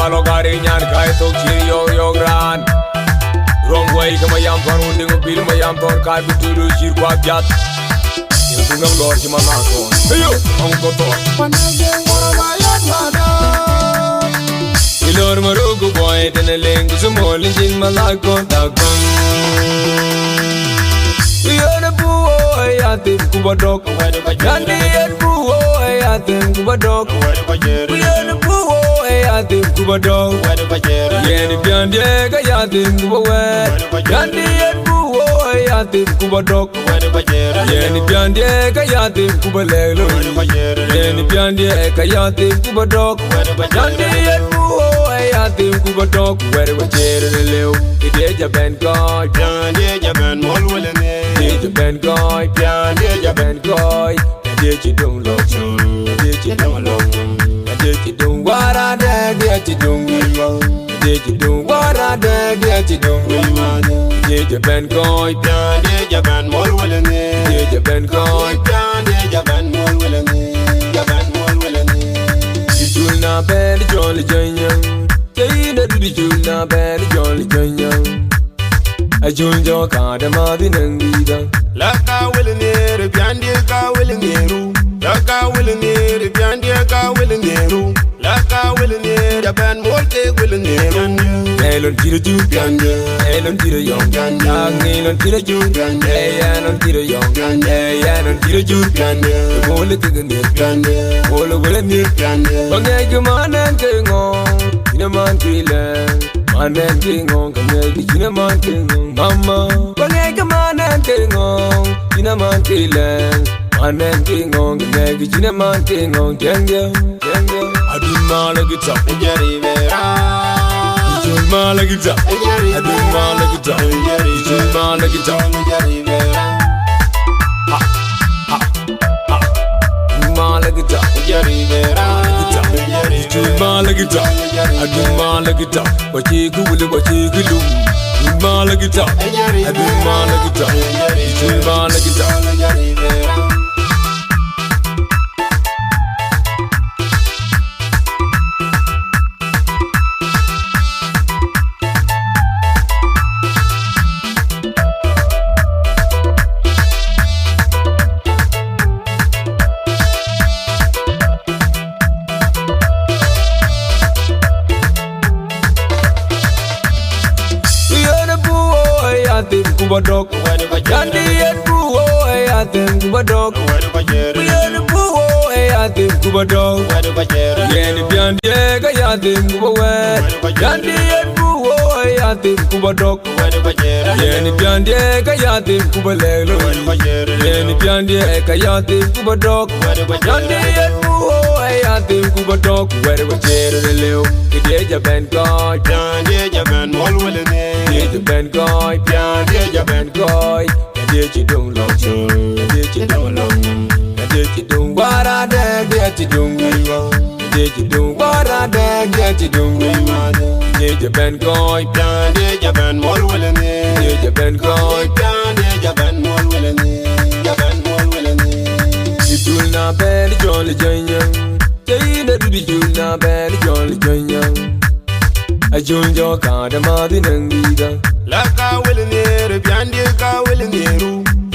Malo garinyan kai tok chiri yo gran. Wrong way kama yam pan unding upil ma yam ton kai bitulu shir kwa jat. Tungam lor chima nakon. Heyo, ang kotor. Panageng mora bayat mada. Ilor marugo boy teneling sumolin jin malakon takon. Yona buo ayatim kubadok. Yandi yen buo ayatim kubadok. Yona buo ayatim kubadok. Yen Piounde ayatim kubawet. Yandi yen buo ayatim kubadok. Yen Piounde ayatim kubalelo. Yen Piounde ayatim kubadok. Yandi yen buo ayatim kubadok. Where we chere leo. Ideja ben God. Piounde jaban mol welene. Ideja ben God. Piounde ben God. Ideja don't look so. Ideja don't look. Ideja don't what I did. Ideja don't want. Ideja don't what I did. Ideja don't want. Ideja ben God. Piounde jaban mol welene. Ideja ben God. Piounde jaban mol welene. Jaban mol welene. Dijul na ben jolly janyang. Jayina dijul na ben jolly janyang. Ajul jo kada madi nangida. Laka welene. Piounde ka welene. Laka welene. Piounde ka welene. Laka welene. Jaban mol ke welene. Elon tira ju Piounde. Elon tira yong. Elon tira ju. Elon tira yong. Elon tira ju Piounde. Mole tigane Piounde. Mole welene Piounde. Bangay kumanan kengong. Inaman kilang. Manan kengong. Kanyay kinaman kengong. Mama. Bangay kumanan kengong. Inaman kilang. Manan kengong. Kanyay kinaman kengong. Jengyo. Jengyo. Adun malagita. Jari vera. Ijul malagita. Adun malagita. Ijul malagita. Jari vera. Malagita. Jari vera. Ijul malagita. Adun malagita. Bachi kulu bachi kulu. Malagita. Adun malagita. Ijul malagita. Jari vera. Ayatim kubadok. Yandi yen buo ayatim kubadok. Yen buo ayatim kubadok. Yen Piounde ayatim kubawet. Yandi yen buo ayatim kubadok. Yen Piounde ayatim kubalelo. Yen Piounde ayatim kubadok. Yandi yen buo ayatim kubadok. Where we chere leo. Ideja ben God. Piounde jaban mol welene. Ideja ben God. Piounde jaban God. Ideja don't look so. Ideja don't look. Ideja don't what I did. Ideja don't want. Ideja don't what I did. Ideja don't want. Ideja ben God. Piounde jaban mol welene. Ideja ben God. Piounde jaban mol welene. Jaban mol welene. Dijul na ben jolly janyang. Jayina dijul na ben jolly janyang. Ajul jo kada madi nangida. Laka welene. Piounde ka welene.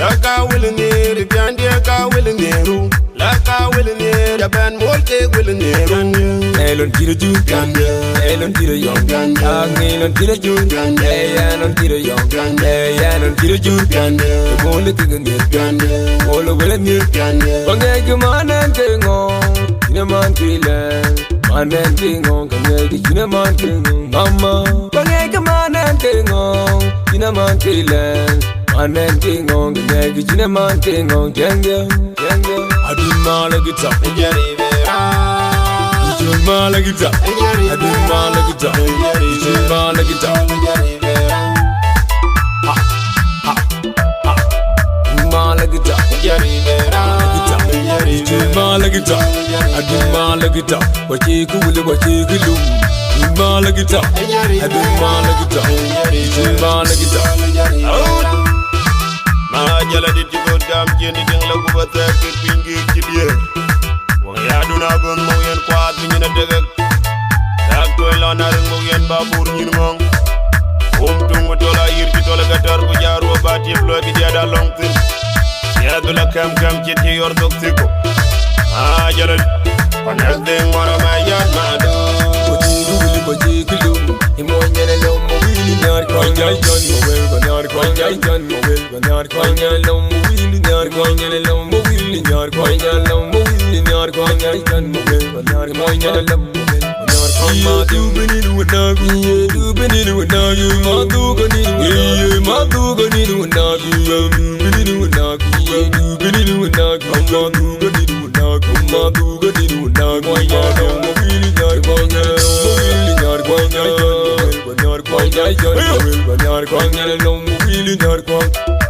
Laka welene. Piounde ka welene. Laka welene. Jaban mol ke welene. Elon tira ju Piounde. Elon tira yong. Elon tira ju. Elon tira yong. Elon tira ju Piounde. Mole tigane Piounde. Mole welene Piounde. Bangay kumanan kengong. Inaman kilang. Manan kengong. Kanyay kinaman kengong. Mama. Bangay kumanan kengong. Inaman kilang. Manan kengong. Kanyay kinaman kengong. Jengyo. Jengyo. Adun malagita. Jari vera. Ijul malagita. Adun malagita. Ijul malagita. Jari vera. Malagita. Jari vera. Ijul malagita. Adun malagita. Bachi kulu bachi kulu. Malagita. Adun malagita. Ijul malagita. Ma jala di tigo dam jendi ding la guba ta kir pingi ci biir. Wa ya duna gon mo yen kwat mi na degek. Dak toy la narin mugen babur nyin ngong tung tola yirti tola gatar ko jaro bati flo bi dia long tin ya dula kam chiti yor doktiko jalal panas de ngoro ma yan madu Boji kulu imonyele lo mo wili nyar kwanyal jon mo wel ganyar kwanyal jon mo wel ganyar kwanyal lo mo wili nyar kwanyal lo mo wili nyar kwanyal lo mo wili nyar kwanyal jon mo wel ganyar kwanyal lo mo wel ganyar kwanyal du benilu nagu du benilu nagu ma du benilu ma du benilu nagu du benilu nagu du benilu nagu ma du benilu nagu ma du benilu nagu kwanyal lo mo wili nyar kwanyal Kwanyal, kwanyal, kwanyal, kwanyal, kwanyal, kwanyal, kwanyal, kwanyal, kwanyal, kwanyal, kwanyal, kwanyal, kwanyal,